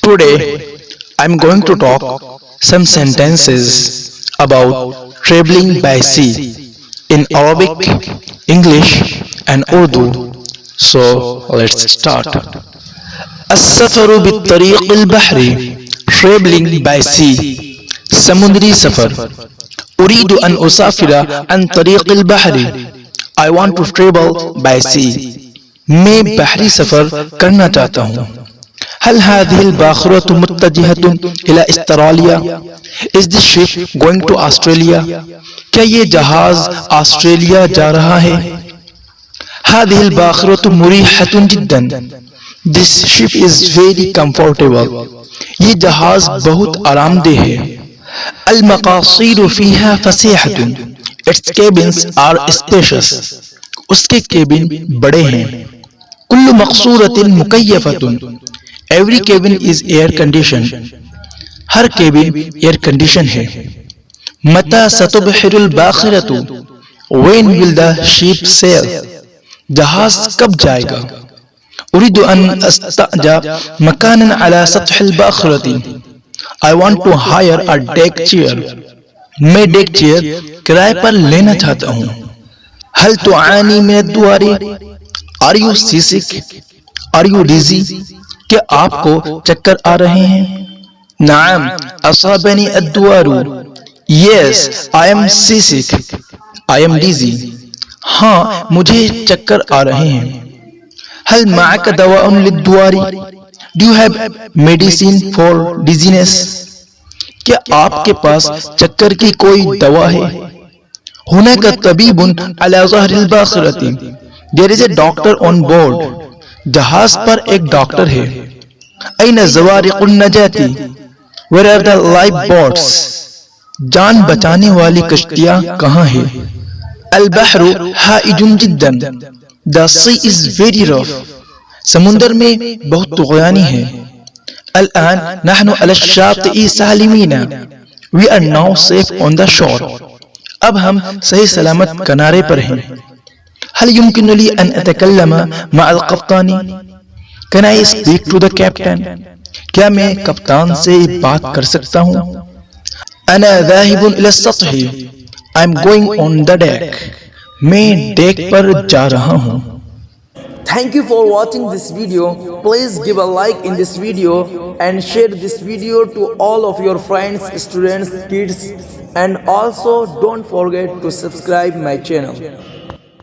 Today I'm going to talk some sentences about traveling by sea in Arabic, English and Urdu. So let's start. السفر بالطريق البحري traveling by sea سمندری سفر أريد أن أسافر عن طريق البحر I want to travel by sea میں بحری سفر کرنا چاہتا ہوں هل هذه الباخرة متجهة إلى استراليا Is this ship going to Australia کیا یہ جہاز آسٹریلیا جا رہا ہے هذه الباخرة مريحة جدا This ship is very comfortable یہ جہاز بہت آرام دہ ہے المقاصد فيها فسيحة Its cabins are spacious اس کے کیبن بڑے ہیں كل مقصورة مكيفة Every cabin is air conditioned Hare cabin air condition ہے متى ستبحر الباخرة When will the ship sail جہاز کب جائے گا أريد أن أستأجر مكانا على سطح الباخرة I want to hire a deck chair میں ڈیک چیئر کرائے پر لینا چاہتا ہوں هل تعاني من الدوار Are you seasick Are you dizzy کیا آپ کو چکر آ رہے ہیں نعم أصابني الدوار Yes I am seasick I am dizzy ہاں مجھے چکر آ رہے ہیں هل معك دواء للدوار Do you have medicine for dizziness کیا آپ کے پاس چکر کی کوئی دوا ہے هناك طبيب على ظهر الباخرة There is a doctor on board جہاز پر ایک ڈاکٹر ہے أين زوارق النجاة Where are the lifeboats جان بچانے والی کشتیاں کہاں ہیں البحر هائج جدا The sea is very rough سمندر میں بہت طغیانی ہے الآن نحن على الشاطئ سالمين We are now safe on the shore اب ہم صحیح سلامت کنارے پر ہیں هل يمكن لي أن أتكلم مع القبطان Can I speak to the captain کیا میں کپتان سے بات کر سکتا ہوں أنا ذاهب إلى السطح I'm going on the deck میں ڈیک پر جا رہا ہوں Thank you for watching this video. Please give a like in this video and share this video to all of your friends, students, kids, and also don't forget to subscribe my channel.